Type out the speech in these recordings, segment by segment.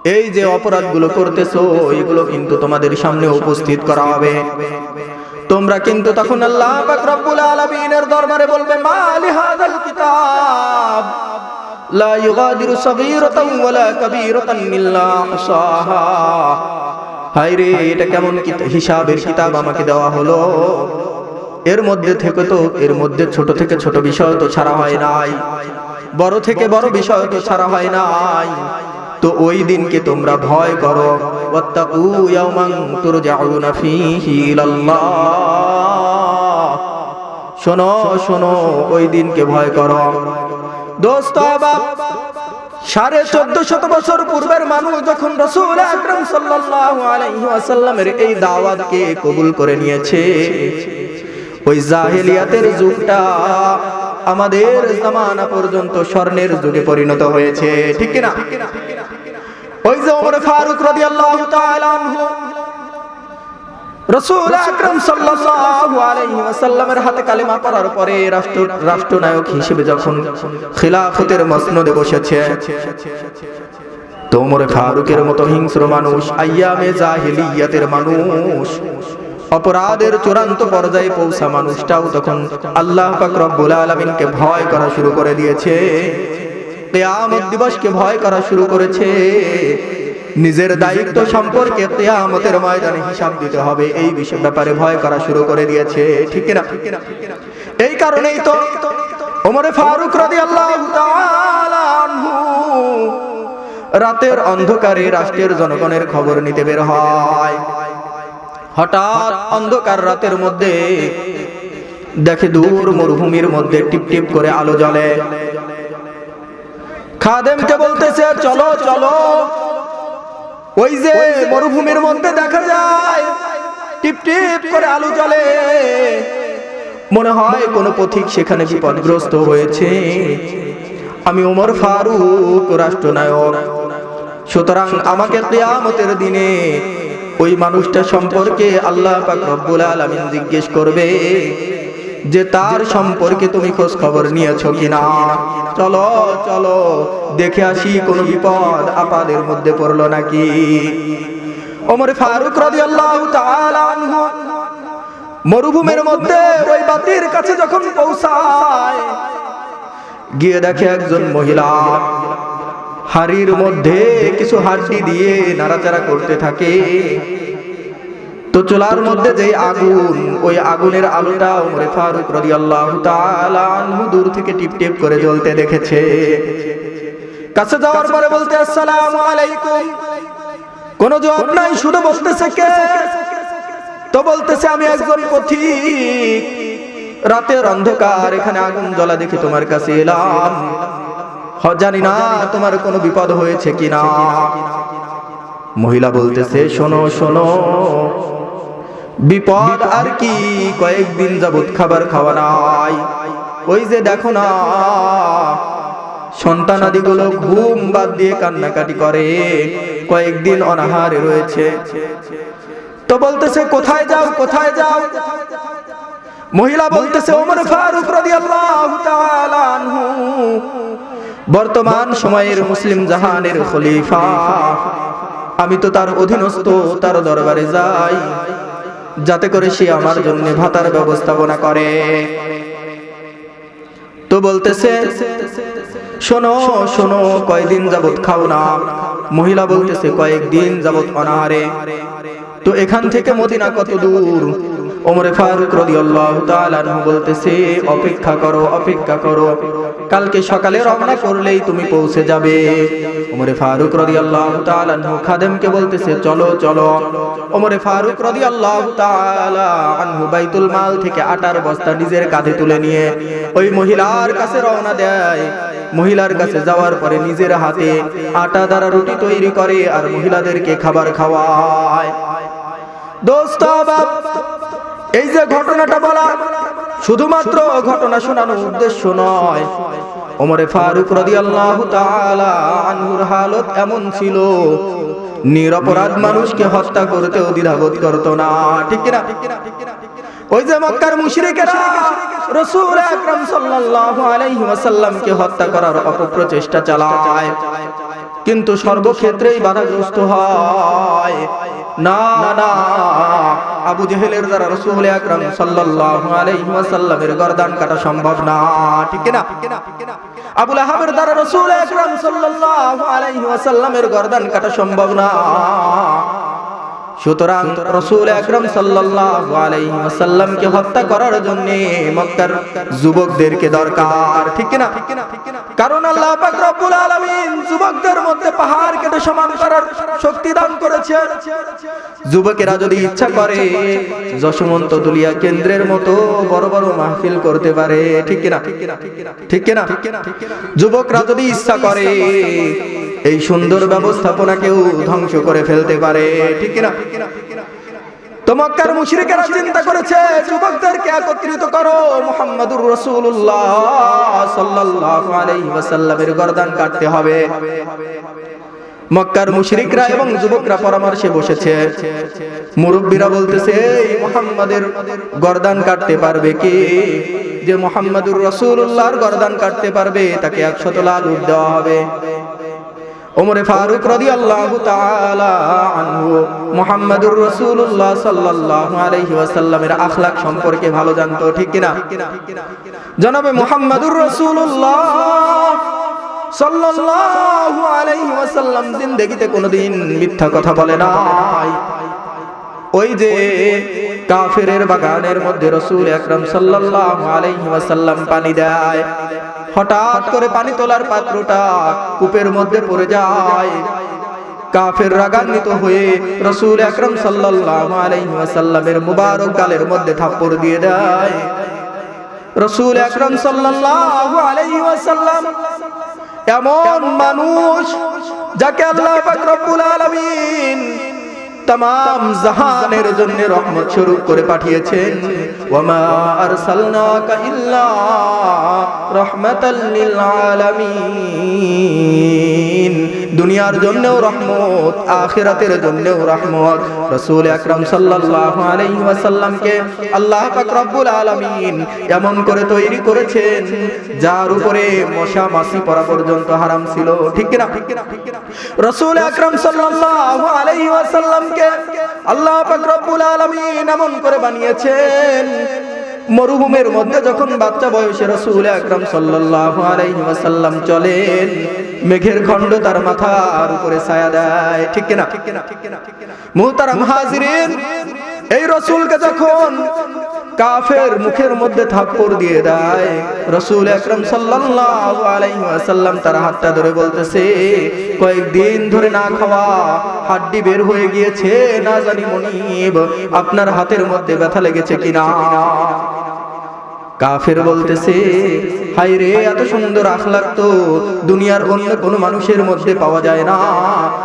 এই যে অপরাধগুলো করতেছো এগুলো কিন্তু তোমাদের সামনে উপস্থিত করা হবে। তোমরা কিন্তু তখন আল্লাহ পাক রব্বুল আলামিনের দরবারে বলবে মালি হাযাল কিতাব লা ইউগাদিরু সগীরাতান ওয়ালা কাবীরাতান ইল্লা আহসাহা। হায় রে, এটা কেমন হিসাবের কিতাব আমাকে দেওয়া হলো। এর মধ্যে থেকে তো এর মধ্যে ছোট থেকে ছোট বিষয় তো ছাড়া হয় নাই, বড় থেকে বড় বিষয় তো ছাড়া হয় নাই। তো ওই দিনকে তোমরা ভয় করো। ওয়াত্তাকু ইয়াওমান তুরজাউনা ফীহি ইলাল্লাহ। শোনো শোনো, ওই দিনকে ভয় করো। দোস্ত বাপ, 1450 বছর পূর্বের মানুষ যখন রাসূল আকরাম সাল্লাল্লাহু আলাইহি ওয়াসাল্লামের এই দাওয়াতকে কবুল করে নিয়েছে, ওই জাহেলিয়াতের যুগটা আমাদের জামানা পর্যন্ত স্বর্ণের যুগে পরিণত হয়েছে, ঠিক কি না? ওই যে ওমর ফারুক রাদিয়াল্লাহু তাআলা আনহু রাসূল আকরাম সাল্লাল্লাহু আলাইহি ওয়াসাল্লামের হাতে কালেমা পড়ার পরে রাষ্ট্রনায়ক হিসেবে যখন খিলাফতের মসনদে বসেছে, তো ওমর ফারুকের মতো হিংস্র মানুষ, আইয়ামে জাহেলিয়াতের মানুষ, অপরাধের চূড়ান্ত পর্যায়ে পৌঁছা মানুষটাও তখন আল্লাহ পাক রব্বুল আলামিনকে ভয় করা শুরু করে দিয়েছে। কিয়ামত দিবসকে ভয় করা শুরু করেছে। নিজের দায়িত্ব সম্পর্কে কিয়ামতের ময়দানে হিসাব দিতে হবে এই বিষয় ব্যাপারে ভয় করা শুরু করে দিয়েছে, ঠিক না? এই কারণেই তো ওমর ফারুক রাদিয়াল্লাহু তাআলা আনহু রাতের অন্ধকারে রাষ্ট্রের জনগণের খবর নিতে বের হয়। হঠাৎ অন্ধকার রাতের মধ্যে দেখে দূর মরুভূমির মধ্যে টিপ টিপ করে আলো জ্বলে। খাদেমকে বলতেছে চলো চলো, ওই যে মরুভূমির মধ্যে দেখা যায় টিপ টিপ করে আলো জ্বলে, মনে হয় কোন পথিক সেখানে বিপদগ্রস্ত হয়েছে। আমি ওমর ফারুক রাষ্ট্রনায়ক, সুতরাং আমাকে কিয়ামতের দিনে ওই মানুষটা সম্পর্কে আল্লাহ পাক রব্বুল আলামিন জিজ্ঞেস করবে যে তার সম্পর্কে তুমি খোঁজ খবর নিয়েছো কিনা। চলো চলো দেখে আসি কোন বিপদ আপাদের মধ্যে পড়লো নাকি। ওমর ফারুক রাদিয়াল্লাহু তাআলা আনহু মরুভূমির মধ্যে ওই বাতির কাছে যখন পৌঁছায়, গিয়ে দেখে একজন মহিলা হাড়ির মধ্যে কিছু হাড্ডি দিয়ে নাড়াচাড়া করতে থাকে। তো চুলার মধ্যে যে আগুন, ওই আগুনের আলোটা ওমর ফারুক রাদিয়াল্লাহু তাআলা আনহু দূর থেকে টিপ টিপ করে জ্বলতে দেখেছে। কাছে যাওয়ার পরে বলতে আসসালামু আলাইকুম, কোনো জবাব নাই, শুধু বলতেছে কে? তো বলতেছে আমি একজন পথিক, রাতের অন্ধকার এখানে আগুন জ্বলা দেখে তোমার কাছে এলাম, জানি না তোমার কোনো বিপদ হয়েছে কিনা। মহিলা বলতেছে শোনো শোনো, বিপদ আর কি, কয়েকদিন যাবত খাবার খাওয়া নাই। ওই যে দেখো না সন্তানাদিগুলো ঘুম বাদ দিয়ে কান্নাকাটি করে, কয়েকদিন অনাহারে রয়েছে। তো বলতেছে কোথায় যাও কোথায় যাও? মহিলা বলতেছে ওমর ফারুক রাদিয়াল্লাহু তাআলা আনহু বর্তমান সময়ের মুসলিম জাহানের খলিফা, আমি তো তার অধীনস্থ, তার দরবারে যাই যাতে করে সে আমার জন্য ভাতার ব্যবস্থাপনা করে। তো বলতেছে শোনো শোনো, কয়দিন যাবত খাও না? মহিলা বলতেছে কয়েকদিন যাবত অনাহারে। তো এখান থেকে মদিনা কত দূর? ওমর ফারুক রাদিয়াল্লাহু তাআলা আনহু বলতেছে অপেক্ষা করো অপেক্ষা করো, কালকে সকালে রওনা করলেই তুমি পৌঁছে যাবে। ওমর ফারুক রাদিয়াল্লাহু তাআলা আনহু খাদেমকে বলতেছে চলো চলো। ওমর ফারুক রাদিয়াল্লাহু তাআলা আনহু বাইতুল মাল থেকে আটার বস্তা নিজের কাঁধে তুলে নিয়ে ওই মহিলার কাছে রওনা দেয়। মহিলার কাছে যাওয়ার পরে নিজের হাতে আটা দ্বারা রুটি তৈরি করে আর মহিলাদেরকে খাবার খাওয়ায়। দোস্ত বাপ, এই যে ঘটনাটা বলা শুধুমাত্র ঘটনা শোনানোর উদ্দেশ্য নয়। ওমর ফারুক রাদিয়াল্লাহু তাআলা আনহুর হালত এমন ছিল, নিরপরাধ মানুষকে হত্যা করতেও দ্বিধাবোধ করত না, ঠিক না? ওই যে মক্কার মুশরিকেরা রাসূল আকরাম সাল্লাল্লাহু আলাইহি ওয়াসাল্লামকে হত্যা করার অপপ্রচেষ্টা চালায়, কিন্তু সর্বক্ষেত্রেই বাধাগ্রস্ত হয়। না না, আবু জেহেলের দ্বারা রাসূল আকরাম সাল্লাল্লাহু আলাইহি ওয়াসাল্লামের গর্দান কাটা সম্ভব না, ঠিক না? আবু লাহাবের দ্বারা রাসূল আকরাম সাল্লাল্লাহু আলাইহি ওয়াসাল্লামের গর্দান কাটা সম্ভব না। সুতরাং রাসূল আকরাম সাল্লাল্লাহু আলাইহি ওয়াসাল্লামকে হত্যা করার জন্য মক্কার যুবকদেরকে দরকার, ঠিক না? কারণ আল্লাহ পাক রব্বুল আলামিন যুবকদের মধ্যে পাহাড় কেটে সমান করার শক্তি দান করেছে। যুবকেরা যদি ইচ্ছা করে যশোমন্ত দুলিয়া কেন্দ্রের মতো বড় বড় মাহফিল করতে পারে, ঠিক না? ঠিক না? যুবকরা যদি ইচ্ছা করে এই সুন্দর ব্যবস্থাপনাকেও ধ্বংস করে ফেলতে পারে, ঠিক না? তো মক্কার মুশরিকেরা চিন্তা করেছে যুবকদেরকে একত্রিত করো, মুহাম্মাদুর রাসূলুল্লাহ সাল্লাল্লাহু আলাইহি ওয়াসাল্লামের গর্দান কাটতে হবে। মক্কার মুশরিকরা এবং যুবকরা পরামর্শে বসেছে। মুরব্বিরা বলতেছে এই মুহাম্মাদের গর্দান কাটতে পারবে কে? যে মুহাম্মাদুর রাসূলুল্লাহর গর্দান কাটতে পারবে তাকে 100 লাল উট দেওয়া হবে। ওমরে ফারুক রাদিয়াল্লাহু তাআলা আনহু মুহাম্মাদুর রাসূলুল্লাহ সাল্লাল্লাহু আলাইহি ওয়াসাল্লামের আখলাক সম্পর্কে ভালো জানতো, ঠিক কি না? জনাবে মুহাম্মাদুর রাসূলুল্লাহ সাল্লাল্লাহু আলাইহি ওয়াসাল্লাম জিন্দেগিতে কোনোদিন মিথ্যা কথা বলে নাই। ওই যে কাফেরের বাগানের মধ্যে রাসূল আকরাম সাল্লাল্লাহু আলাইহি ওয়াসাল্লাম পানি দেয়, হঠাৎ করে পানি তোলার পাত্রটা কূপের মধ্যে পড়ে যায়। কাফের রাগান্বিত হয়ে রাসূল আকরাম সাল্লাল্লাহু আলাইহি ওয়াসাল্লামের মুবারক গালের মধ্যে থাপ্পড় দিয়ে দেয়। রাসূল আকরাম সাল্লাল্লাহু আলাইহি ওয়াসাল্লাম এমন মানুষ যাকে আল্লাহ পাক রব্বুল আলামিন तमाम জাহানের জন্য রহমত স্বরূপ করে পাঠিয়েছেন। ওয়ামা আরসালনাকা ইল্লা রাহমাতাল লিল আলামিন, দুনিয়ার জন্যও রহমত, আখিরাতের জন্যও রহমত। রাসূল আকরাম সাল্লাল্লাহু আলাইহি ওয়াসাল্লামকে আল্লাহ পাক রব্বুল আলামিন এমন করে তৈরি করেছেন যার উপরে মশা মাছি পড়া পর্যন্ত হারাম ছিল, ঠিক না? রাসূল আকরাম সাল্লাল্লাহু আলাইহি ওয়াসাল্লামকে আল্লাহ পাক রব্বুল আলামিন এমন করে বানিয়েছেন মরুভূমির মধ্যে যখন বাচ্চা বয়সে রাসূল আকরাম সাল্লাল্লাহু আলাইহি ওয়াসাল্লাম চলেন, মেঘের খণ্ড তার মাথার উপরে ছায়া দেয়, ঠিক না? মুহতারাম হাজিরিন, এই রাসূলকে যখন কাফের মুখের মধ্যে থাপ্পড় দিয়ে দেয়, রাসূল আকরাম সাল্লাল্লাহু আলাইহি ওয়াসাল্লাম তার হাতটা ধরে বলতেছে কয়েকদিন ধরে না খাওয়া হাড্ডি বের হয়ে গিয়েছে, না জানি মনিব আপনার হাতের মধ্যে ব্যথা লেগেছে কিনা। কাফের বলতেছে হায় রে, এত সুন্দর আখলাক তো দুনিয়ার অন্য কোনো মানুষের মধ্যে পাওয়া যায় না।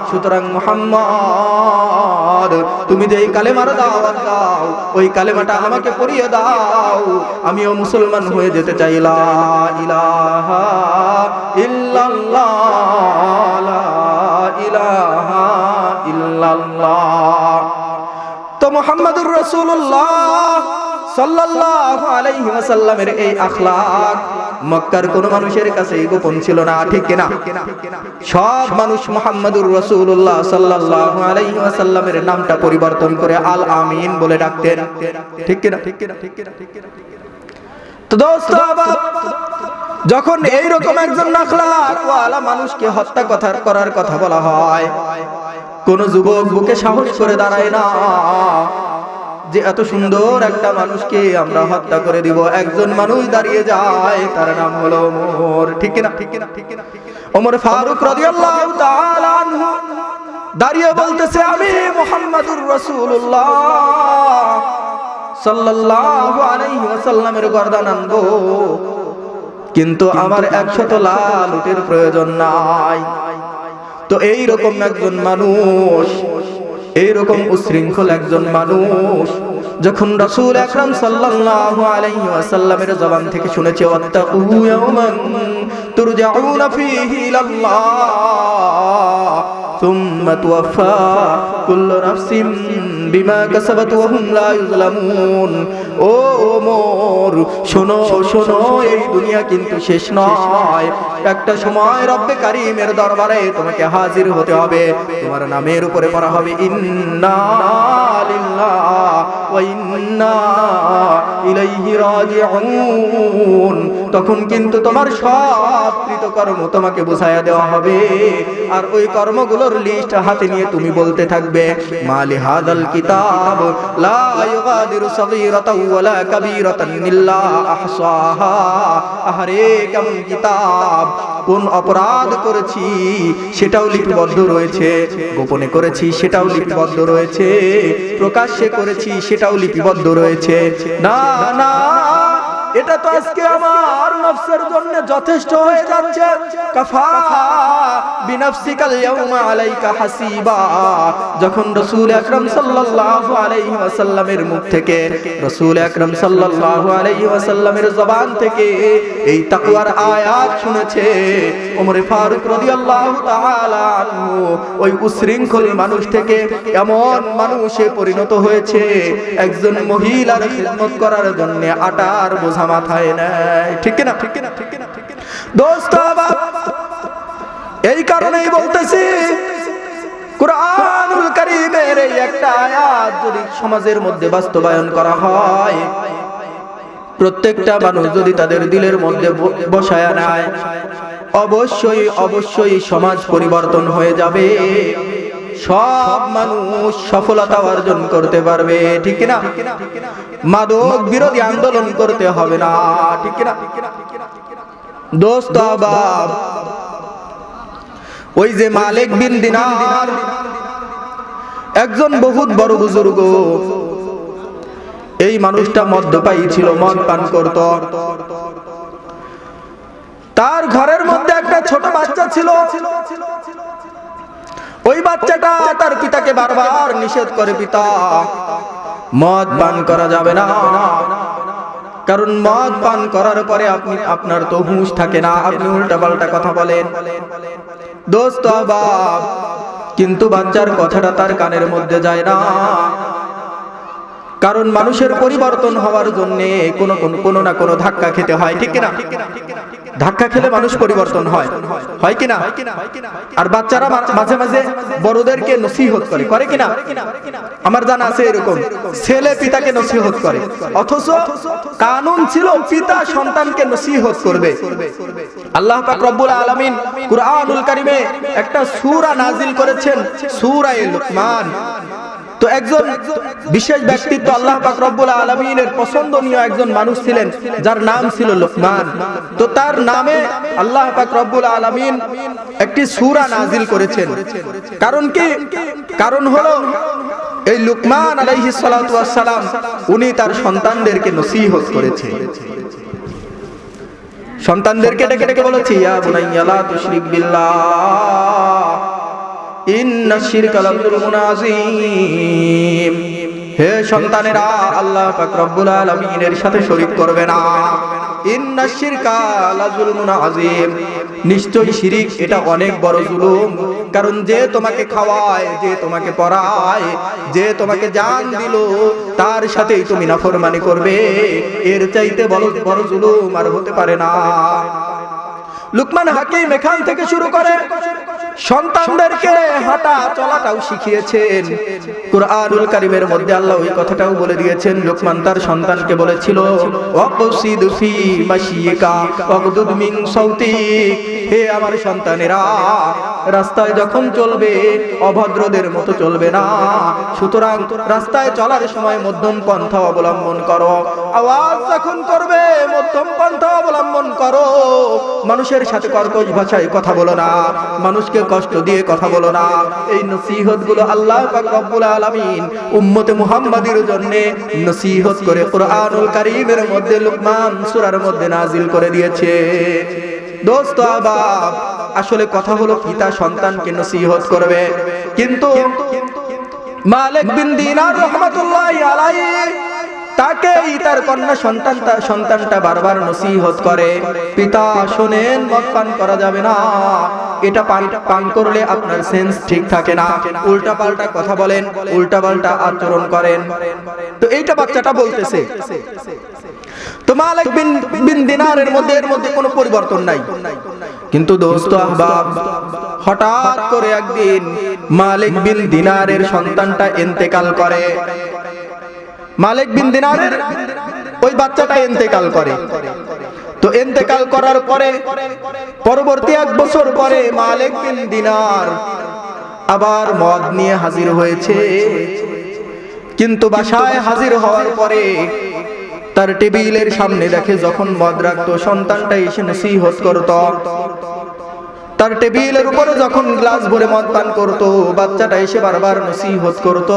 সুতরাং মুহাম্মদ, তুমি যে এই কালেমার দাওয়াত দাও ওই কালেমাটা আমাকে পড়িয়ে দাও, আমিও মুসলমান হয়ে যেতে চাই। লা ইলাহা ইল্লাল্লাহ, লা ইলাহা ইল্লাল্লাহ। তো মুহাম্মাদুর রাসূলুল্লাহ সাল্লাল্লাহু আলাইহি ওয়াসাল্লামের এই আখলাক মক্কার কোন মানুষের কাছে গোপন ছিল না, ঠিক না? সব মানুষ মুহাম্মাদুর রাসূলুল্লাহ সাল্লাল্লাহু আলাইহি ওয়াসাল্লামের নামটা পরিবর্তন করে আল আমিন বলে ডাকতেন, ঠিক না? তো দোস্ত, যখন এই রকম একজন আখলাক ওয়ালা মানুষকে হত্যা করার কথা বলা হয়, কোন যুবক বুকে সাহস করে দাঁড়ায় না যে এত সুন্দর একটা মানুষকে আমরা হত্যা করে দিব। একজন মানুষ দাঁড়িয়ে যায়, তার নাম হলো ওমর, ঠিক না? ওমর ফারুক রাদিয়াল্লাহু তাআলা আনহু দাঁড়িয়ে বলতেছে আমি মুহাম্মাদুর রাসূলুল্লাহ সাল্লাল্লাহু আলাইহি ওয়াসাল্লামের গর্দান আনবো, কিন্তু আমার 100 লাল উটের প্রয়োজন নাই। তো এই রকম একজন মানুষ, এইরকম উশৃঙ্খল একজন মানুষ যখন রাসূল আকরাম সাল্লাল্লাহু আলাইহি ওয়াসাল্লামের জবান থেকে শুনেছে ওয়াত্তাকু ইয়াওমান তুরজাউনা ফীহি ইলাল্লাহ সুম্মা তুওয়াফা কুল্লু নাফসিন বিমা কাসাবাত ওয়া হুম লা ইউযলামুন। ও ওমর শোনো শোনো, এই দুনিয়া কিন্তু শেষ নয়। একটা সময় রব্বে কারীমের দরবারে তোমাকে হাজির হতে হবে, তোমার নামের উপরে পড়া হবে ইন্না লিল্লাহি ওয়া ইন্না ইলাইহি রাজিউন। তখন কিন্তু তোমার সব কৃতকর্ম তোমাকে বুঝাইয়া দেওয়া হবে, আর ওই কর্মগুলোর লিস্ট হাতে নিয়ে তুমি বলতে থাকবে মালি হাদাল কিতাব লা ইউগাদিরু সাগীরাতাও ওয়ালা কাবীরাতান ইল্লা আহসাহা। আহারে কেমন কিতাব, কোন অপরাধ করেছি সেটাও লিপিবদ্ধ রয়েছে, গোপনে করেছি সেটাও লিপিবদ্ধ রয়েছে, প্রকাশ্যে করেছি সেটাও লিপিবদ্ধ রয়েছে। না না, এটা তো আজকে আমার নফসের জন্য যথেষ্ট হয়ে যাচ্ছে। কাফা বিনফসিকাল ইয়াউমা আলাইকা হাসিবা। যখন রাসূল আকরাম সাল্লাল্লাহু আলাইহি ওয়াসাল্লামের মুখ থেকে, রাসূল আকরাম সাল্লাল্লাহু আলাইহি ওয়াসাল্লামের জবান থেকে এই তাকওয়ার আয়াত শুনেছে, ওমর ফারুক রাদিয়াল্লাহু তাআলা আনহু ওই উশৃঙ্খল মানুষ থেকে এমন মানুষে পরিণত হয়েছে একজন মহিলার খিদমত করার জন্য আটার বোঝা মাথায় নেয়। ঠিক না? দোস্ত বাবা, এই কারণেই বলতেছি কুরআনুল কারীমের এই একটা আয়াত যদি সমাজের মধ্যে বাস্তবায়ন করা হয়, প্রত্যেকটা মানুষ যদি তাদের দিলের মধ্যে বসায়া নেয়, অবশ্যই অবশ্যই সমাজ পরিবর্তন হয়ে যাবে, সব মানুষ সফলতা অর্জন করতে পারবে। ঠিক না? মাদক বিরোধী আন্দোলন করতে হবে না। ঠিক না দোস্ত বাব? ওই যে মালিক বিন দিনার একজন বহুত বড় বুজুর্গ, এই মানুষটা মদ্যপায়ী ছিল, মদ পান করত। তার ঘরের মধ্যে একটা ছোট বাচ্চা ছিল। ওই বাচ্চাটা তার পিতাকে বারবার নিষেধ করে, পিতা মদ পান করা যাবে না, কারণ মদ পান করার পরে আপনার তো হুঁশ থাকে না, আপনি উল্টাপাল্টা কথা বলেন। দোস্ত বাপ, কিন্তু বাচ্চার কথাটা তার কানের মধ্যে যায় না, কারণ মানুষের পরিবর্তন হওয়ার জন্য কোনো না কোনো ধাক্কা খেতে হয়। ঠিক না? ধাক্কা খেলে মানুষ পরিবর্তন হয়, হয় কিনা? আর বাচ্চারা মাঝে মাঝে বড়দেরকে নসিহত করে কিনা? আমার জানা আছে এরকম ছেলে পিতাকে নসিহত করে, অথচ কানুন ছিল পিতা সন্তানকে নসিহত করবে। আল্লাহ পাক রব্বুল আলামিন কুরআনুল কারীমে একটা সূরা নাজিল করেছেন, সূরা লুকমান। তো একজন বিশেষ ব্যক্তিত্ব আল্লাহ পাক রব্বুল আলামিনের পছন্দনীয় একজন মানুষ ছিলেন, যার নাম ছিল লুকমান। তো তার নামে আল্লাহ পাক রব্বুল আলামিন একটি সূরা নাজিল করেছেন। কারণ কি? কারণ হলো এই লুকমান আলাইহিস সালাতু ওয়াস সালাম উনি তার সন্তানদেরকে নসিহত করেছে। সন্তানদেরকে ডেকে ডেকে বলেছে, ইয়া বুনাইয়া লা তুশরিক বিল্লাহ ইন্নাশ শিরকা লাযুলমুন আযীম। হে সন্তানেরা, আল্লাহ পাক রব্বুল আলামিনের সাথে শরীক করবে না। ইন্নাশ শিরকা লাযুলমুন আযীম, নিশ্চয়ই শিরিক এটা অনেক বড় জুলুম। কারণ যে তোমাকে খাওয়ায়, যে তোমাকে পড়ায়, যে তোমাকে জান দিল, তার সাথেই তুমি নাফরমানি করবে, এর চাইতে বড় জুলুম আর হতে পারে না। লুকমান হাকিম এখান থেকে শুরু করে সন্তানদেরকে হাঁটা চলাটাও শিখিয়েছেন। কুরআনুল কারীমের মধ্যে আল্লাহ ওই কথাটাও বলে দিয়েছেন। লুকমান তার সন্তানকে বলেছিল, ওয়াকসিদ ফি মাশিকা ওয়াগদুদ মিন সাউতিক। হে আমার সন্তানেরা, রাস্তায় যখন চলবে অভদ্রদের মতো চলবে না, সুতরাং রাস্তায় চলার সময় মধ্যম পন্থা অবলম্বন করো। আওয়াজ যখন করবে মধ্যম পন্থা অবলম্বন করো। মানুষের সাথে কর্কশ ভাষায় কথা বলো না, মানুষকে কষ্ট দিয়ে কথা বলো না। এই নসিহতগুলো আল্লাহ পাক রব্বুল আলামিন উম্মতে মুহাম্মাদির জন্য নসিহত করে কুরআনুল কারীমের মধ্যে লুকমান সূরার মধ্যে নাজিল করে দিয়েছে। দোস্ত আবাব, আসলে কথা হলো পিতা সন্তানকে নসিহত করবে, কিন্তু মালিক বিন দিনার রাহমাতুল্লাহি আলাইহি তাকেই তার কন্যা সন্তানটা বারবার নসিহত করে, পিতা শোনেন, মদ পান করা যাবে না, এটা পান করলে আপনার সেন্স ঠিক থাকে না, উল্টা পাল্টা কথা বলেন, উল্টা পাল্টা আচরণ করেন। তো এইটা বাচ্চাটা বলতেছে। তো মালিক বিন দিনারের মধ্যে কোনো পরিবর্তন নাই। কিন্তু দোস্ত আহবাব, হঠাৎ করে একদিন মালিক বিন দিনারের সন্তানটা ইন্তেকাল করে। মালিক বিন দিনারের ওই বাচ্চাটা ইন্তেকাল করে। তো ইন্তেকাল করার পরে পরবর্তী 1 বছর পরে মালিক বিন দিনার আবার মদ নিয়ে হাজির হয়েছে। কিন্তু বাসায় হাজির হওয়ার পরে তার টেবিলের সামনে দেখে যখন মদ রাখতো, সন্তানটা এসে নসিহত করত, তার টেবিলের উপরে যখন গ্লাস ভরে মদ পান করতো, বাচ্চাটা এসে বারবার নসিহত করত।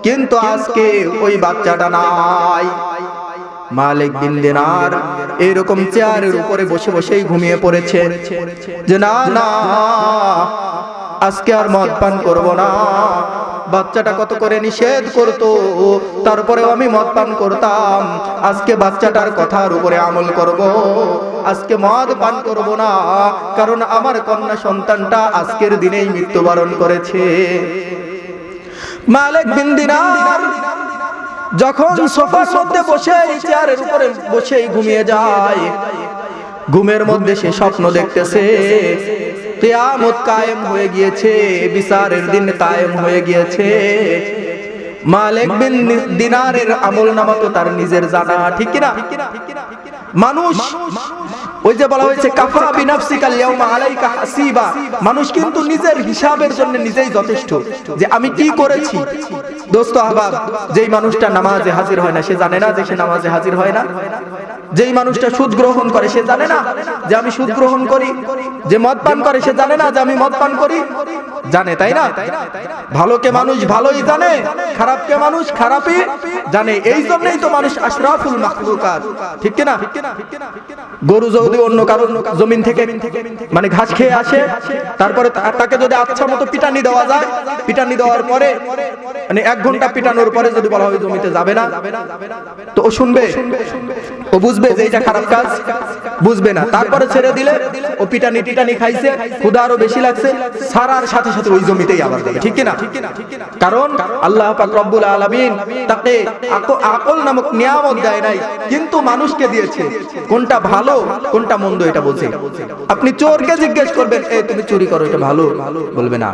কিন্তু আজকে ওই বাচ্চাটা নাই। মালিক বিন দিনার এরকম চেয়ারের উপরে বসে বসেই ঘুমিয়ে পড়েছে যে না না, আজকে আর মদ পান করব না। বাচ্চাটা কত করে নিষেধ করতো, তারপরেও আমি মদ পান করতাম। আজকে বাচ্চাটার কথার উপরে আমল করব, আজকে মদ পান করব না, কারণ আমার কন্যা সন্তানটা আজকের দিনেই মৃত্যুবরণ করেছে। মালিক বিন দিনার যখন সোফার মধ্যে বসে চেয়ারের উপরে বসেই ঘুমিয়ে যায়, ঘুমের মধ্যে সে স্বপ্ন দেখতেছে কিয়ামত কায়েম হয়ে গিয়েছে, বিচারের দিন কায়েম হয়ে গিয়েছে। মালিক বিন দিনারের আমলনামা তো তার নিজের জানা, ঠিক কি না? মানুষ ওই যে বলা হয়েছে কাফা বিনাফসিকাল ইয়াউমা আলাইকা হাসিবা, মানুষ কিন্তু নিজের হিসাবের জন্য নিজেই যথেষ্ট যে আমি কি করেছি। দোস্ত আহবাব, যেই মানুষটা নামাজে হাজির হয় না সে জানে না যে সে নামাজে হাজির হয় না। যেই মানুষটা সুদ গ্রহণ করে সে জানে না যে আমি সুদ গ্রহণ করি। যে মদ পান করে সে জানে না যে আমি মদ পান করি। জানে, তাই না? ভালোকে মানুষ ভালোই জানে, খারাপকে মানুষ খারাপই জানে। এই জন্যই তো মানুষ আশরাফুল মাখলুকাত, ঠিক কি না? গরু যদি অন্য কারোর জমিন থেকে মানে ঘাস খেয়ে আসে, তারপরে তাকে যদি আচ্ছা মতো পিটানি দেওয়া যায়, পিটানি দেওয়ার পরে মানে 1 ঘন্টা পিটানোর পরে যদি বলা হয় জমিতে যাবে না, তো ও শুনবে? ও বুঝবে যে এটা খারাপ কাজ? বুঝবে না। তারপরে ছেড়ে দিলে ও পিটানি খাইছে, ক্ষুধা আরো বেশি লাগছে, সারার সাথে সাথে ওই জমিতেই আবার যাবে, ঠিক কি না? কারণ আল্লাহ পাক রব্বুল আলামিন তাকে আকল নামক নিয়ামত দেয় নাই, কিন্তু মানুষকে দিয়েছে। কোনটা ভালো কোনটা মন্দ এটা বোঝে। আপনি চোরকে জিজ্ঞেস করবেন এই তুমি চুরি করো এটা ভালো, বলবে না।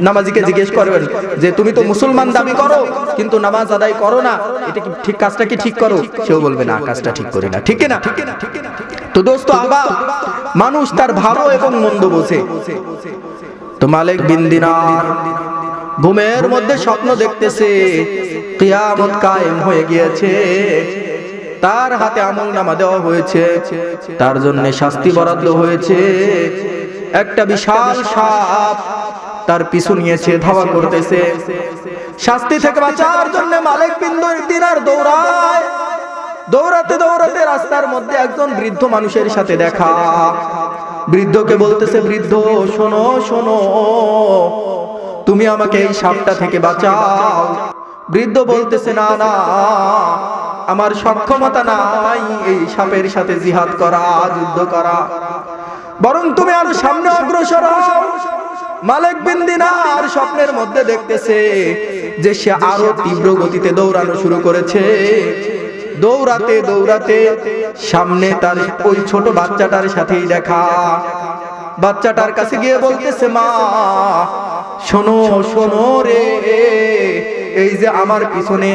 নামাজিকে জিজ্ঞেস করবেন যে তুমি তো মুসলমান দাবি করো কিন্তু নামাজ আদায় করো না, এটা কি ঠিক, কাজটা কি ঠিক করো? সেও বলবে না, কাজটা ঠিক করি না, ঠিক না? তো দোস্ত আহবাব, মানুষ তার ভালো এবং মন্দ বোঝে। তো মালিক বিন দিনার ঘুমের মধ্যে স্বপ্ন দেখতেছে কিয়ামত কায়েম হয়ে গিয়েছে, তার হাতে আমলনামা দেওয়া হয়েছে, তার জন্য শাস্তি বরাদ্দ হয়েছে। একটা বিশাল সাপ তার পিছু নিয়েছে, ধাওয়া করতেছে। শাস্তি থেকে বাঁচার জন্য মালিক বিন দিনার দৌড়ায়। দৌড়াতে দৌড়াতে রাস্তার মধ্যে একজন বৃদ্ধ মানুষের সাথে দেখা। বৃদ্ধকে বলতেছে, বৃদ্ধ শোনো শোনো, তুমি আমাকে এই সাপটা থেকে বাঁচাও। বৃদ্ধ বলতেছে না না, আমার সক্ষমতা নাই এই সাপের সাথে জিহাদ করা, যুদ্ধ করা, বরং তুমি আরো সামনে অগ্রসর হও। মালিক বিন দিনার স্বপ্নের মধ্যে দেখতেছে যে সে আরো তীব্র গতিতে দৌড়ানো শুরু করেছে। দৌড়াতে দৌড়াতে সামনে তার ওই ছোট বাচ্চাটার সাথেই দেখা। বাচ্চাটার কাছে গিয়ে বলতেছে, মা শোনো শোনো রে, এই যে আমার পিছনে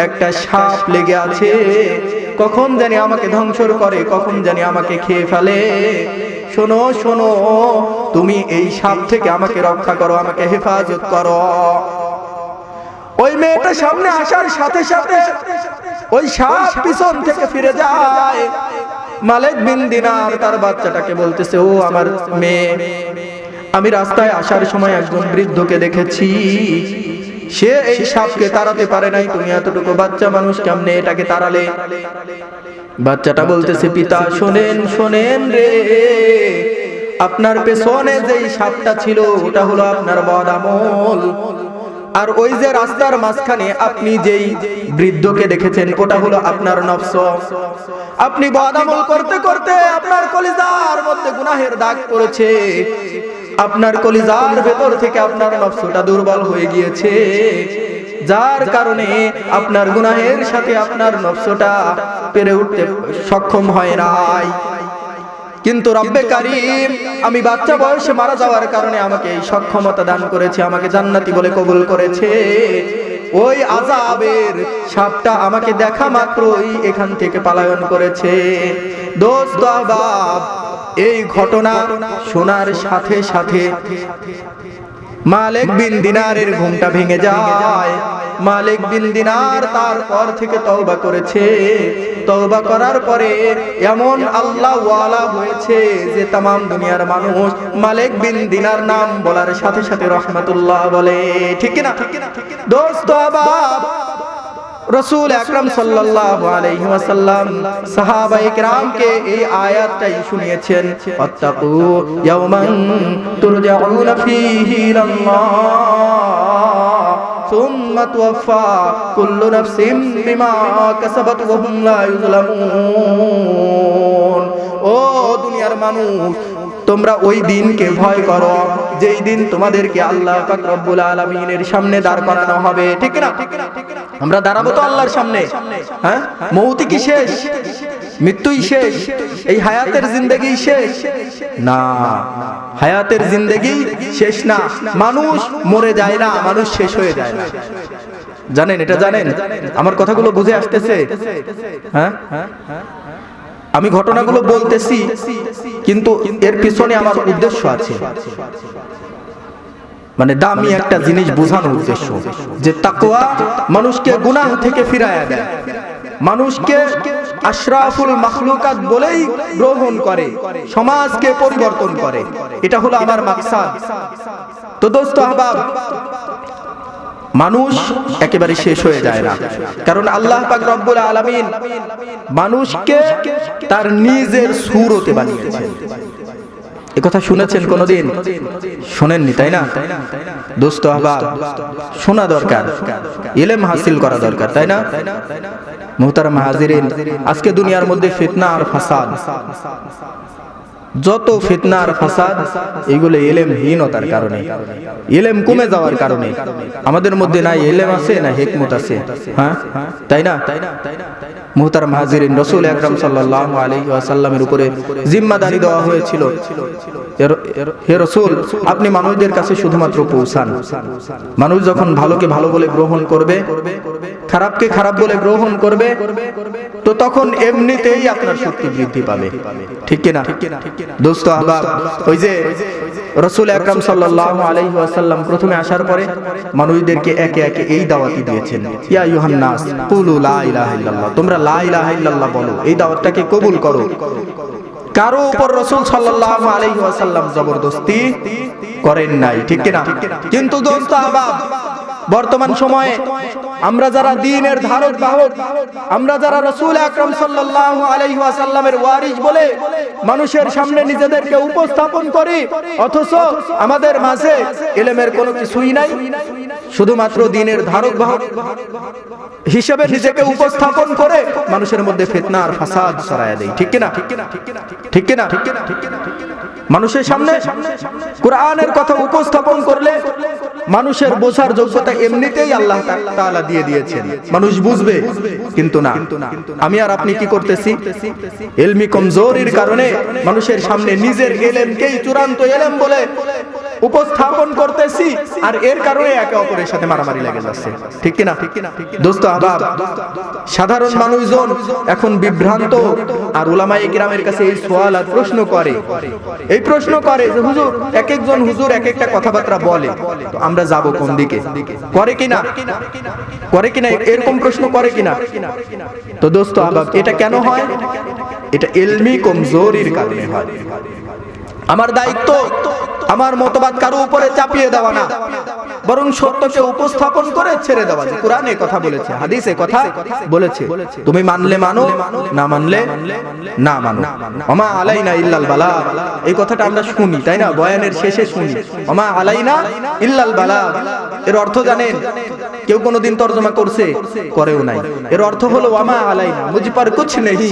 একটা সাপ লেগে আছে, কখন জানি আমাকে ধ্বংস করে, কখন জানি আমাকে খেয়ে ফেলে। শোনো শোনো, তুমি এই সাপ থেকে আমাকে রক্ষা করো, আমাকে হেফাজত করো। ওই মেয়েটা সামনে আসার সাথে সাথে ওই সাপ পিছন থেকে ফিরে যায়। মালিক বিন দিনার তার বাচ্চাটাকে বলতেছে, ও আমার মেয়ে, আমি রাস্তায় আসার সময় একজন বৃদ্ধকে দেখেছি, সে এই সাপকে তাড়াতে পারে নাই, তুমি এতটুকু বাচ্চা মানুষ কেমনে এটাকে তাড়ালে? বাচ্চাটা বলতেছে, পিতা শোনেন শোনেন রে, আপনার পেছনে যেই সাপটা ছিল ওটা হলো আপনার বদ আমল। আর ওই যে রাস্তার মাঝখানে আপনি যেই বৃদ্ধকে দেখেছেন ওটা হলো আপনার নফস। আপনি বদ আমল করতে করতে আপনার কলিজার মধ্যে গুনাহের দাগ পড়েছে, আপনার কলিজার ভেতর থেকে আপনার নফসটা দুর্বল হয়ে গিয়েছে, যার কারণে আপনার গুনাহের সাথে আপনার নফসটা পেরে উঠতে সক্ষম হয় নাই। কিন্তু রব্বে কারীম আমি বাচ্চা বয়সে মারা যাওয়ার কারণে আমাকে এই সক্ষমতা দান করেছে, আমাকে জান্নাতি বলে কবুল করেছে। ওই আযাবের সাপটা আমাকে দেখা মাত্রই এখান থেকে পলায়ন করেছে। দোস্ত আহবাব, এই ঘটনা শোনার সাথে সাথে মালিক বিন দিনারের ঘুমটা ভেঙে যায়। মালিক বিন দিনার তারপর থেকে তওবা করেছে। তওবা করার পরে এমন আল্লাহ ওয়ালা হয়েছে যে तमाम দুনিয়ার মানুষ মালিক বিন দিনার নাম বলার সাথে সাথে রহমাতুল্লাহ বলে। ঠিক কি না? দোস্ত আহবাব, রাসূল আকরাম সাল্লাল্লাহু আলাইহি ওয়াসাল্লাম সাহাবায়ে কেরামকে এই আয়াতটাই শুনিয়েছেন, আত্তাকু ইয়াওমান তুরজাউনা ফীহি ইলাল্লাহ সুম্মা তুওয়াফা কুল্লু নাফসিন বিমা কাসাবাত ওয়া হুম লা ইউযলামুন। ও দুনিয়ার মানুষ, তোমরা ওই দিনকে ভয় করো যেই দিন তোমাদেরকে আল্লাহ পাক রব্বুল আলামিনের সামনে দাঁড় করানো হবে। ঠিক না? আমরা দাঁড়াবো তো আল্লাহর সামনে। হ্যাঁ, মৌতি কি শেষ? মৃত্যুই শেষ? এই হায়াতের জিন্দেগি শেষ না, হায়াতের জিন্দেগি শেষ না। মানুষ মরে যায় না, মানুষ শেষ হয়ে যায় না। জানেন? এটা জানেন? আমার কথাগুলো বুঝে আসতেছে? হ্যাঁ, আমি ঘটনাগুলো বলতেছি কিন্তু এর পিছনে আমার উদ্দেশ্য আছে, মানে দামি একটা জিনিস বোঝানোর উদ্দেশ্য যে তাকওয়া মানুষকে গুনাহ থেকে ফিরায়া দেয়, মানুষকে আশরাফুল মাখলুকাত বলেই গ্রহণ করে, সমাজকে পরিবর্তন করে। এটা হলো আমার মাকসাদ। তো দোস্ত আহবাব, মানুষ একেবারে শেষ হয়ে যায় না, কারণ আল্লাহ পাক রব্বুল আলামিন মানুষকে তার নিজের সূরতে বানিয়েছেন। এই কথা শুনেছেন কোনদিন? শোনেননি, তাই না? দোস্ত আহবাব, শোনা দরকার, ইলম হাসিল করা দরকার, তাই না? মুহতারাম হাজিরিন, আজকে দুনিয়ার মধ্যে ফিতনা আর ফাসাদ, যত ফিতনা আর ফাসাদ, এগুলো ইলমহীনতার কারণে, ইলম কমে যাওয়ার কারণে। আমাদের মধ্যে না ইলম আছে না হিকমত আছে। হ্যাঁ, তাই না? মুহতারাম হাজিরিন, রাসূল আকরাম সাল্লাল্লাহু আলাইহি ওয়াসাল্লামের উপরে জিম্মাদারি দেওয়া হয়েছিল, হে রাসূল, আপনি মানুষদের কাছে শুধুমাত্র পৌঁছান। মানুষ যখন ভালোকে ভালো বলে গ্রহণ করবে, খারাপকে খারাপ বলে গ্রহণ করবে, তো তখন এমনিতেই আপনার শক্তি বৃদ্ধি পাবে। ঠিক কি না? দোস্ত আহবাব, ওই যে রাসূল আকরাম সাল্লাল্লাহু আলাইহি ওয়াসাল্লাম প্রথমে আসার পরে মানুষদেরকে একে একে এই দাওয়াতই দিয়েছেন, ইয়া আইয়ুহান নাস কুলু লা ইলাহা ইল্লাল্লাহ, তোমরা লা ইলাহা ইল্লাল্লাহ বলো, এই দাওয়াতটাকে কবুল করো। কারো উপর রাসূল সাল্লাল্লাহু আলাইহি ওয়াসাল্লাম জবরদস্তি করেন নাই। ঠিক কি না? কিন্তু দোস্ত আহবাব, বর্তমান সময়ে আমরা যারা দ্বীনের ধারক বাহক, আমরা যারা রাসূল আকরাম সাল্লাল্লাহু আলাইহি ওয়াসাল্লামের ওয়ারিস বলে মানুষের সামনে নিজেদেরকে উপস্থাপন করি, অথচ আমাদের মাঝে ইলমের কোনো কিছুই নাই, শুধুমাত্র দ্বীনের ধারক বাহক হিসেবে নিজেকে উপস্থাপন করে মানুষের মধ্যে ফিতনা আর ফাসাদ ছড়ায়া দেয়। ঠিক কি না? ঠিক কি না? মানুষের সামনে কোরআনের কথা উপস্থাপন করলে মানুষের বোঝার যোগ্যতা এমনিতেই আল্লাহ তাআলা দিয়ে দিয়েছেন, মানুষ বুঝবে। কিন্তু না, আমি আর আপনি কি করতেছি? ইলমি কমজোরির কারণে মানুষের সামনে নিজের ইলমকেই চূড়ান্ত ইলম বলে উপস্থাপন করতেছি, আর এর কারণে একে অপরের সাথে মারামারি লেগে যাচ্ছে। ঠিক কি না? দোস্ত আহবাব, সাধারণ মানুষজন এখন বিভ্রান্ত, আর উলামায়ে কিরামের কাছে এই সওয়াল আর প্রশ্ন করে, এই প্রশ্ন করে যে হুজুর, এক একজন হুজুর এক একটা কথাবার্তা বলে, তো আমরা যাব কোন দিকে? করে কিনা? করে কিনা? এরকম প্রশ্ন করে কিনা? তো দোস্ত আহবাব, এটা কেন হয়? এটা ইলমি কমজোরির কারণে হয়। আমার দায়িত্ব আমার মতবাদ কারো উপরে চাপিয়ে দেওয়া না, বরং সত্যকে উপস্থাপন করে ছেড়ে দেওয়া। কোরআনে কথা বলেছে, হাদিসে কথা বলেছে, তুমি মানলে মানো, না মানলে না মানো। ওমা আলাইনা ইল্লাল বালাগ, এই কথাটা আমরা শুনি তাই না, বয়ানের শেষে শুনি, ওমা আলাইনা ইল্লাল বালাগ। এর অর্থ জানেন? কেউ কোনোদিন তরজমা করছে? করেও নাই। এর অর্থ হলো ওমা আলাইনা মুঝ পর কুছ নেহি,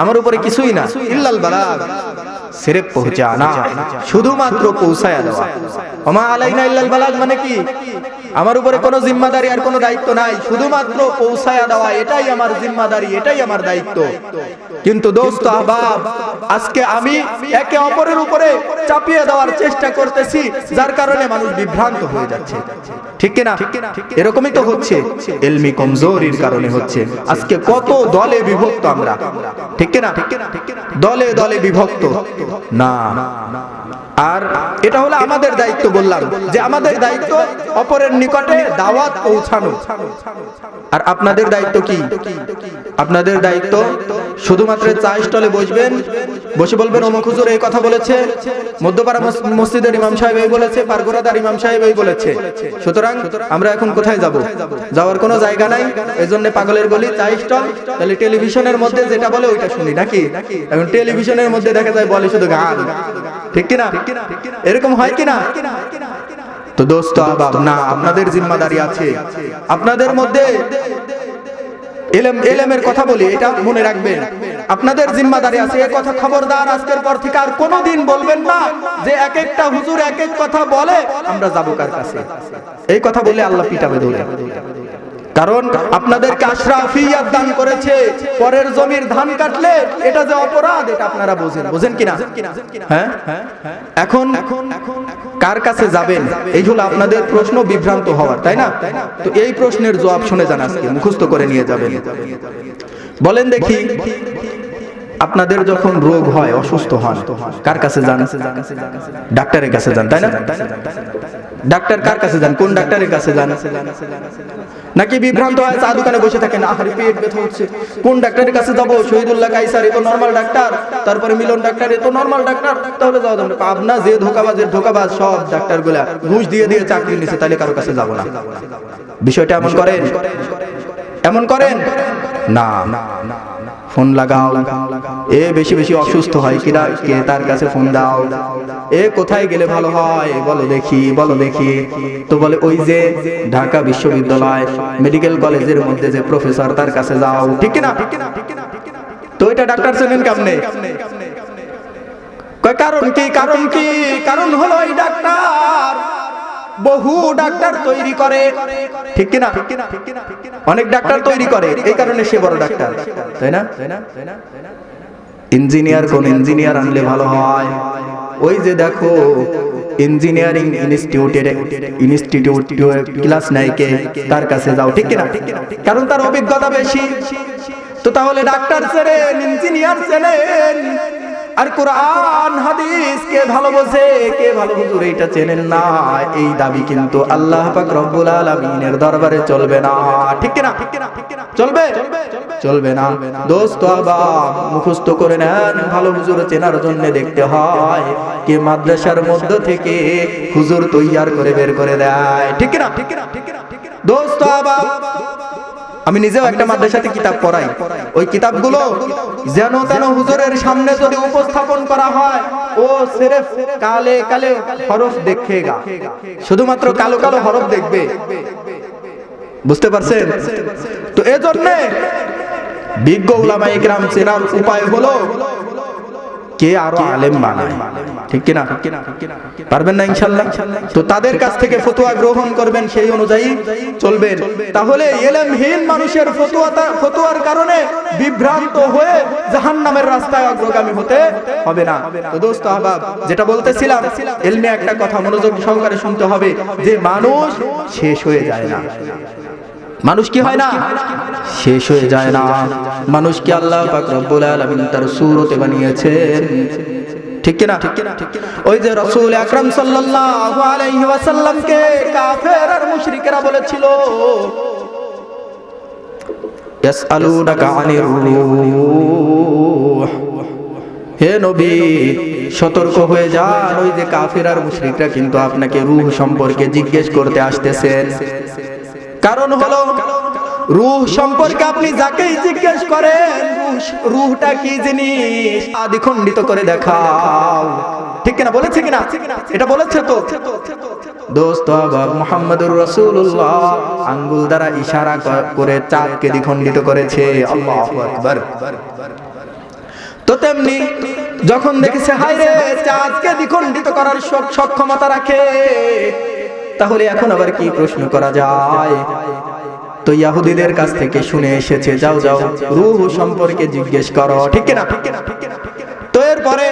আমার উপরে কিছুই না, ইল্লাল বালাগ সির্ফ পৌঁছানা, শুধুমাত্র পৌঁছায়া দেওয়া। ওমা আলাইনা ইল্লাল বালাগ মানে কি? আমার উপরে কোনো জিম্মাদারি আর কোনো দায়িত্ব নাই, শুধুমাত্র পৌঁছায়া দেওয়া, এটাই আমার জিম্মাদারি, এটাই আমার দায়িত্ব। কিন্তু দোস্ত আহবাব, আজকে আমি একে অপরের উপরে চাপিয়ে দেওয়ার চেষ্টা করতেছি, যার কারণে মানুষ বিভ্রান্ত হয়ে যাচ্ছে। ঠিক কিনা? এরকমই তো হচ্ছে, ইলমি কমজোরির কারণে হচ্ছে। আজকে কত দলে বিভক্ত আমরা, ঠিক কিনা? দলে দলে বিভক্ত না। আর এটা হলো আমাদের দায়িত্ব, বললাম যে আমাদের দায়িত্ব অপরের নিকটে দাওয়াত পৌঁছানো। আর আপনাদের দায়িত্ব কি? আপনাদের দায়িত্ব শুধুমাত্র চা স্টলে বসবেন, বসে বলবেন অমুক হুজুর এই কথা বলেছে, মধ্যপাড়া মসজিদের ইমাম সাহেব এই বলেছে, পারগোড়াদার ইমাম সাহেব এই বলেছে, সুতরাং আমরা এখন কোথায় যাব? যাওয়ার কোনো জায়গা নাই, এজন্য পাগলের গলি চা স্টল। তাহলে টেলিভিশনের মধ্যে যেটা বলে ওইটা শুনি নাকি? এখন টেলিভিশনের মধ্যে দেখা যায় বলে শুধু গান, ঠিক কিনা? এরকম হয় কিনা? তো দোস্ত আহবাব, না, আপনাদের জিম্মাদারি আছে। আপনাদের মধ্যে ইলমের কথা বলি, এটা মনে রাখবেন, আপনাদের জিম্মাদারি আছে। এই কথা খবরদার আজকের পর থেকে আর কোনোদিন বলবেন না যে এক একটা হুজুর এক এক কথা বলে আমরা যাবো কার কাছে। এই কথা বলে আল্লাহ পিটাবে ধরে। কারণ আপনাদেরকে আশরাফিয়াত দান করেছে, পরের জমির ধান কাটলে এটা যে অপরাধ, এটা আপনারা বোঝেন কিনা? হ্যাঁ, এখন কার কাছে যাবেন, এই হলো আপনাদের প্রশ্ন, বিভ্রান্ত হওয়ার, তাই না? তো এই প্রশ্নের জবাব শুনে যান, আজকে মুখস্থ করে নিয়ে যাবেন। বলেন দেখি, আপনাদের যখন রোগ হয়, অসুস্থ হন, কার কাছে যান? ডাক্তারের কাছে যান, তাই না? ডাক্তার কার কাছে যান? কোন ডাক্তারের কাছে যান? নাকি বিভ্রান্ত হয় চা দোকানে বসে থাকেন, আহারে পেট ব্যথা হচ্ছে, কোন ডাক্তারের কাছে যাব? শহীদুল্লাহ কাইসার এ তো নরমাল ডাক্তার, তারপরে মিলন ডাক্তার এ তো নরমাল ডাক্তার, তাহলে যাও যাবে। পাবনা যে ধোকাবাজের ধোকাবাজ সব ডাক্তারগুলা ঘুষ দিয়ে দিয়ে চাকরি নিছে, তাহলে কারো কাছে যাব না। বিষয়টা এমন করেন? এমন করেন না। ফোন লাগাও, এ বেশি বেশি অসুস্থ হয় কিনা, কে তার কাছে ফোন দাও। এ কোথায় গেলে ভালো হয় বলো দেখি, বলো দেখি। তো বলে ওই যে ঢাকা বিশ্ববিদ্যালয় মেডিকেল কলেজের মধ্যে যে প্রফেসর, তার কাছে যাও, ঠিক কিনা? তো এটা ডাক্তার চেনেন কেমনে? কারণ কি? কারণ কি? কারণ হলো এই ডাক্তার বহু ডাক্তার তৈরি করে, ঠিক কিনা? অনেক ডাক্তার তৈরি করে, এই কারণে সে বড় ডাক্তার, তাই না? ইঞ্জিনিয়ার, কোন ইঞ্জিনিয়ার আনলে ভালো হয়? ওই যে দেখো ইঞ্জিনিয়ারিং ইনস্টিটিউট ক্লাস নাই কে, তার কাছে যাও, ঠিক কিনা? কারণ তার অভিজ্ঞতা বেশি। তো তাহলে ডাক্তার চেনেন, ইঞ্জিনিয়ার চেনেন, আর কোরআন হাদিস কে ভালো বোঝে, কে ভালো হুজুর এইটা চেনেন না, এই দাবি কিন্তু আল্লাহ পাক রব্বুল আলামিনের দরবারে চলবে না, ঠিক কিনা? চলবে? চলবে না। দোস্ত আহবাব, মুখস্থ করে নেন, ভালো হুজুর চেনার জন্য দেখতে হয় কে মাদ্রাসার মধ্য থেকে হুজুর তৈয়ার করে বের করে দেয়, ঠিক কিনা? দোস্ত আহবাব, আমি নিজেও একটা মাদ্রাসাতে কিতাব পড়াই। ওই কিতাবগুলো যেন তেন হুজুরের সামনে যদি উপস্থাপন করা হয়, ও সির্ফ কালে কালে হরফ দেখেগা, শুধুমাত্র কালো কালো হরফ দেখবে। বুঝতে পারছেন? তো এজন্য বিজ্ঞ উলামায়ে ইকরাম চেনার উপায় হলো কে আরো আলেম বানায়, ঠিক কিনা? পারবেন না ইনশাআল্লাহ? তো তাদের কাছ থেকে ফতোয়া গ্রহণ করবেন, সেই অনুযায়ী চলবেন। তাহলে ইলমহীন মানুষের ফতোয়ার কারণে বিভ্রান্ত হয়ে জাহান্নামের রাস্তায় অগ্রগামী হতে হবে না। তো দোস্ত আহবাব, যেটা বলতেছিলাম, ইলমে একটা কথা মনোযোগ সহকারে শুনতে হবে, যে মানুষ শেষ হয়ে যায় না। মানুষ কি হয় না? শেষ হয়ে যায় না। মানুষকে আল্লাহ পাক রব্বুল আলামিন তার সূরতে বানিয়েছেন, ঠিক কিনা? ওই যে রাসূল আকরাম সাল্লাল্লাহু আলাইহি ওয়াসাল্লামকে কাফের আর মুশরিকরা বলেছিল, ইয়াসআলুনাকা আনির রূহ, হে নবী সতর্ক হয়ে যান, ওই যে কাফির আর মুশরিকরা কিন্তু আপনাকে রূহ সম্পর্কে জিজ্ঞেস করতে আসতেছেন। কারণ হলো রূহ সম্পর্কে আপনি যাকেই জিজ্ঞেস করেন রূহটা কি জিনিস দ্বিখণ্ডিত করে দেখাও, ঠিক কিনা? বলেছে কিনা? এটা বলেছে তো দোস্ত আবার মুহাম্মদুর রাসূলুল্লাহ আঙ্গুল দ্বারা ইশারা করে চাঁদকে দ্বিখণ্ডিত করেছে। আল্লাহু আকবার। তো তেমনি যখন দেখেছে হায়রে চাঁদকে দ্বিখণ্ডিত করার সক্ষমতা রাখে, তাহলে এখন আবার কি প্রশ্ন করা যায়? তো ইহুদিদের কাছ থেকে শুনে এসেছে, যাও যাও রূহ সম্পর্কে জিজ্ঞেস করো, ঠিক কিনা? তো এরপরে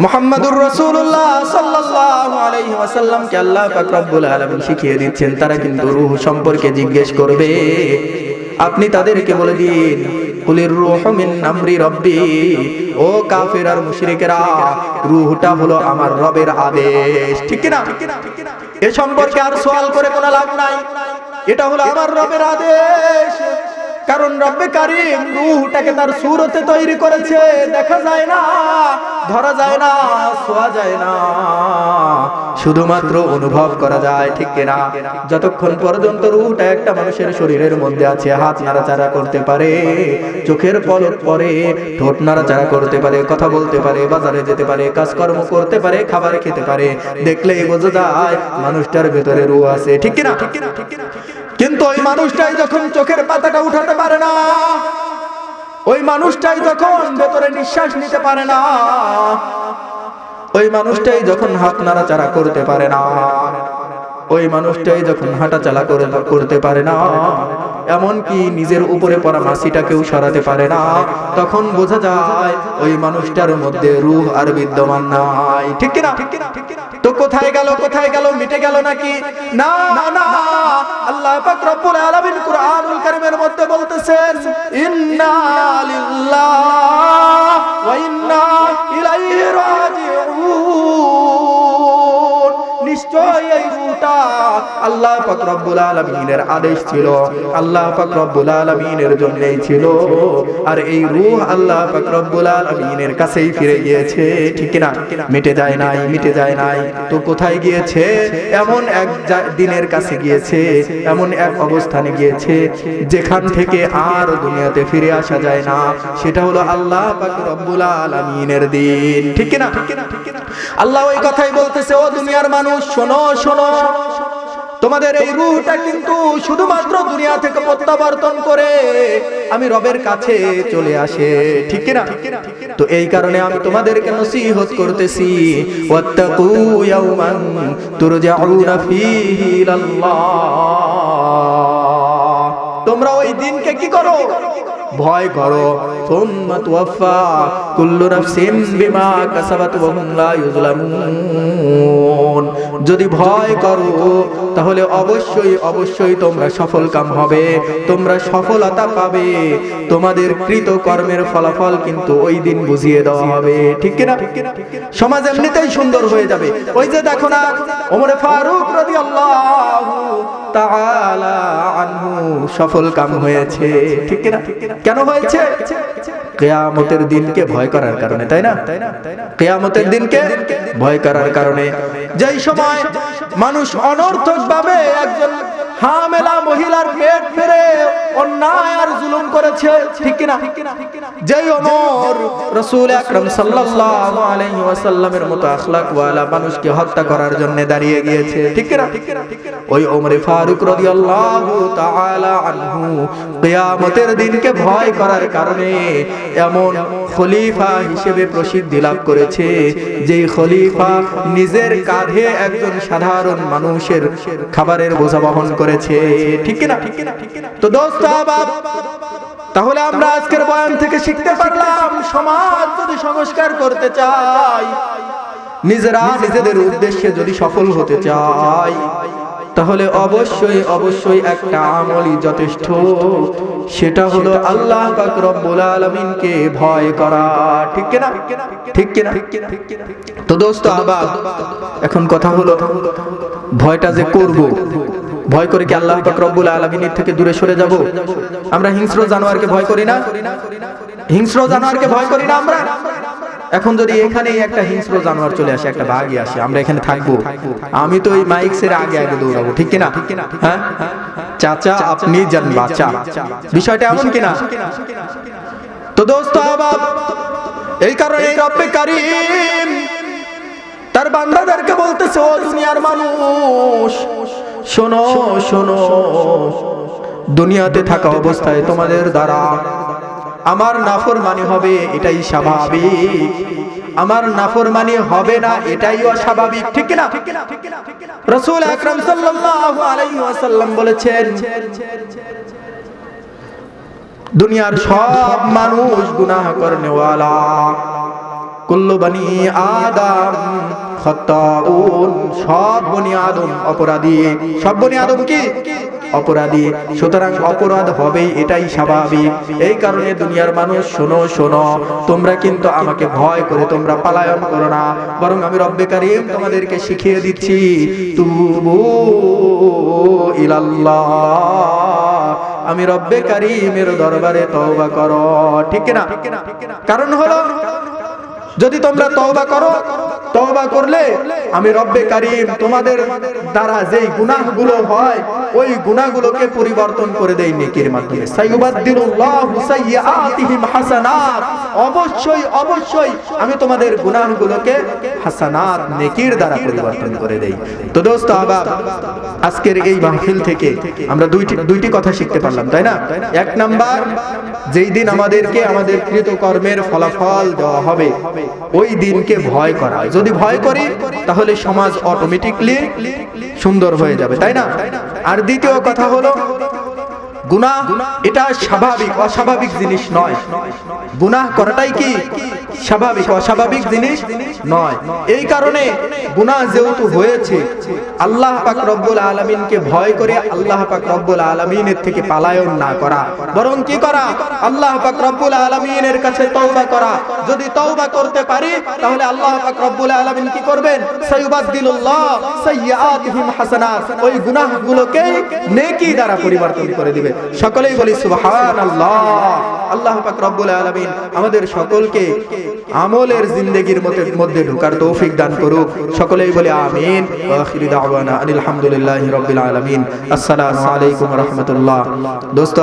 মুহাম্মদুর রাসূলুল্লাহ সাল্লাল্লাহু আলাইহি ওয়াসাল্লামকে আল্লাহ পাক রব্বুল আলামিন শিখিয়ে দিচ্ছেন তারা কিন্তু রূহ সম্পর্কে জিজ্ঞেস করবে। আপনি তাদেরকে বলে দিন কুলির রূহু মিন আমরি রব্বি, ও কাফির আর মুশরিকেরা রূহটা হলো আমার রবের আদেশ, ঠিক কিনা? এ সম্পর্কে আর সওয়াল করে কোনো লাভ নাই, এটা হলো আমার রবের আদেশ। কারণ রব্বে কারীম রূহটাকে তার সূরতে তৈরি করেছে, দেখা যায় না, ধরা যায় না, ছোঁয়া যায় না, শুধুমাত্র অনুভব করা যায়, ঠিক কিনা? যতক্ষণ পর্যন্ত রূহটা একটা মানুষের শরীরের মধ্যে আছে, হাত নাড়াচাড়া করতে পারে, চোখের পলক পড়ে, ঠোঁট নাড়াচাড়া করতে পারে, কথা বলতে পারে, বাজারে যেতে পারে, কাজকর্ম করতে পারে, খাবার খেতে পারে, দেখলেই বোঝা যায় মানুষটার ভেতরে রূহ আছে, ঠিক কিনা? কিন্তু ওই মানুষটাই যখন চোখের পাতাটা উঠাতে পারে না, ওই মানুষটাই যখন ভেতরে নিঃশ্বাস নিতে পারে না, ওই মানুষটাই যখন হাত নাড়াচাড়া করতে পারে না, ওই মানুষটাই যখন হাঁটাচলা করতে পারে না, এমনকি নিজের উপরে পড়া মাছিটাকেও সরাতে পারে না, তখন বোঝা যায় ওই মানুষটার মধ্যে রূহ আর বিদ্যমান নাই, ঠিক কিনা? তো কোথায় গেল, কোথায় গেল? মিটে গেল নাকি? না না, আল্লাহ পাক রব্বুল আলামিন কুরআনুল কারীমের মধ্যে বলতেছেন ইন্না লিল্লাহি ওয়া ইন্না ইলাইহি রাজিউন। নিশ্চয় এই রূহটা আল্লাহ পাক রব্বুল আলামিনের আদেশ ছিল, আল্লাহ পাক রব্বুল আলামিনের জন্যই ছিল, আর এই রূহ আল্লাহ পাক রব্বুল আলামিনের কাছেই ফিরে গিয়েছে, ঠিক না? মিটে যায় নাই, মিটে যায় নাই। তো কোথায় গিয়েছে? এমন এক দিনের কাছে গিয়েছে, এমন এক অবস্থানে গিয়েছে যেখান থেকে আর দুনিয়াতে ফিরে আসা যায় না, সেটা হলো আল্লাহ পাক রব্বুল আলামিনের দিন, ঠিক না? আল্লাহ ওই কথাই বলতেছে, ও দুনিয়ার মানুষ শোনো শোনো, তোমাদের এই রূহটা কিন্তু শুধুমাত্র দুনিয়া থেকে প্রত্যাবর্তন করে আমি রবের কাছে চলে আসে, ঠিক কিনা? তো এই কারণে আমি তোমাদেরকে নসিহত করতেছি, ওয়াত্তাকু ইয়াওমান তুরজাউনা ফীহি ইলাল্লাহ। তোমরা ওই দিনকে কি করো? ভয় করো। সুম্মা তুওয়াফা কুল্লু নাফসিন বিমা কাসাবাত ওয়া হুম লা ইউযলামুন। যদি ভয় করো তাহলে অবশ্যই অবশ্যই তোমরা সফল কাম হবে, তোমরা সফলতা পাবে, তোমাদের কৃত কর্মের ফলাফল কিন্তু ওই দিন বুঝিয়ে দেওয়া হবে, ঠিক কিনা? সমাজ এমনিতেই সুন্দর হয়ে যাবে। ওই যে দেখো না ওমর ফারুক রাদিয়াল্লাহু তাআলা আনহু সফল কাম হয়েছে, ঠিক কিনা? কেন হয়েছে? কিয়ামতের দিনকে ভয় করার কারণে, তাই না? কিয়ামতের দিনকে ভয় করার কারণে। যেই সময় মানুষ অনর্থকভাবে একজন হামেলা মহিলার পেট ফেরে অন্যায় আর জুলুম করেছে, ঠিক কিনা? যেই ওমর রাসূল আকরাম সাল্লাল্লাহু আলাইহি ওয়াসাল্লামের মতো আখলাক ওয়ালা মানুষকে হত্যা করার জন্য দাঁড়িয়ে গিয়েছে, ঠিক কিনা? ওই ওমর ফারুক রাদিয়াল্লাহু তাআলা আনহু কিয়ামতের দিনকে ভয় করার কারণে এমন খলিফা হিসেবে প্রসিদ্ধি লাভ করেছে, যেই খলিফা নিজের কাঁধে একজন সাধারণ মানুষের খাবারের বোঝা বহন করেছে, ঠিক কিনা? তো দোস্ত আহবাব, তাহলে আমরা আজকের বয়ান থেকে শিখতে পারলাম, সমাজ যদি সংস্কার করতে চাই, নিজেরা নিজেদের উদ্দেশ্যে যদি সফল হতে চাই, তাহলে অবশ্যই অবশ্যই একটা আমলই যথেষ্ট, সেটা হলো আল্লাহ পাক রব্বুল আলামিনকে ভয় করা, ঠিক কিনা? ঠিক কিনা? তো দোস্ত আহবাব, এখন কথা হলো ভয়টা যে করব, ভয় করে কি আল্লাহ পাক রব্বুল আলামিনের থেকে দূরে সরে যাব? আমরা হিংস্র জানোয়ারকে ভয় করি না? হিংস্র জানোয়ারকে ভয় করি না আমরা? এখন যদি এখানেই একটা হিংস্র জানোয়ার চলে আসে, একটা বাঘই আসে, আমরা এখানে থাকবো? আমি তো ওই মাইক সেরে আগে আগে দৌড়াবো, ঠিক কিনা? হ্যাঁ চাচা আপনি জান বাঁচা, বিষয়টা এমন কিনা? তো দোস্ত আহবাব, এই কারণে রব্বে কারীম তার বান্দাদেরকে বলতেছে, ও দুনিয়ার মানুষ শোনো শোনো, দুনিয়াতে থাকা অবস্থায় তোমাদের দ্বারা আমার নাফরমানি হবে, এটাই স্বাভাবিক। আমার নাফরমানি হবে না, এটাই অস্বাভাবিক, ঠিক না? রাসূল আকরাম সাল্লাল্লাহু আলাইহি ওয়াসাল্লাম বলেছেন, দুনিয়ার সব মানুষ গুনাহ করনেওয়ালা, কুল্লু বনি আদম খাত্তাউন, সব বনি আদম অপরাধী। সব বনি আদম কি? অপরাধী। সুতরাং অপরাধ হবে, এটাই স্বাভাবিক। এই কারণে দুনিয়ার মানুষ শোনো শোনো, তোমরা কিন্তু আমাকে ভয় করে তোমরা পলায়ন করো না, বরং আমি রব্বে কারীম তোমাদেরকে শিখিয়ে দিচ্ছি, তুবু ইলাল্লাহ, আমি রব্বে কারীমের দরবারে তওবা করো, ঠিক না? কারণ হলো যদি তোমরা তওবা করো, তওবা করলে আমি রব্বে কারীম তোমাদের দ্বারা যেই গুনাহগুলো হয় ওই গুনাহগুলোকে পরিবর্তন করে দেই নেকির মাধ্যমে। সাইয়ুবাদদিলুল্লাহু সাইয়্যাতিহিম হাসানাত, অবশ্যই অবশ্যই আমি তোমাদের গুনাহগুলোকে হাসানাত, নেকির দ্বারা পরিবর্তন করে দেই। তো দোস্ত আহবাব, আজকের এই মাহফিল থেকে আমরা দুইটি কথা শিখতে পারলাম, তাই না? এক নাম্বার, যেই দিন আমাদেরকে আমাদের কৃতকর্মের ফলাফল দেওয়া হবে ওই দিনকে ভয় করা। যদি ভয় করি তাহলে সমাজ অটোমেটিকলি সুন্দর হয়ে যাবে, তাই না? আর দ্বিতীয় কথা হলো, গুনাহ এটা স্বাভাবিক, অস্বাভাবিক জিনিস নয়। গুনাহ করাটাই কি স্বাভাবিক, অস্বাভাবিক জিনিস নয়। এই কারণে গুনাহ যেহেতু হয়েছে, আল্লাহ পাক রব্বুল আলামিনকে ভয় করে আল্লাহ পাক রব্বুল আলামিনের থেকে পলায়ন না করা, বরং কি করা? আল্লাহ পাক রব্বুল আলামিনের কাছে তওবা করা। যদি তওবা করতে পারি তাহলে আল্লাহ পাক রব্বুল আলামিন কি করবেন? সাইয়ুবাদদিলুল্লাহ সাইয়্যাতিহিম হাসানাত, ওই গুনাহগুলোকে নেকি দ্বারা পরিবর্তন করে দিবে। সকলেই বলি সুবহানাল্লাহ। আল্লাহ পাক রব্বুল আলামিন আমাদের সকলকে আমলের জিন্দেগির মধ্যে ঢোকার তৌফিক দান করুক। সকলেই বলি আমিন। ওয়া আখিরু দাওয়ানা আলহামদুলিল্লাহি রাব্বিল আলামিন। আসসালামু আলাইকুম ওয়া রাহমাতুল্লাহ। দোস্ত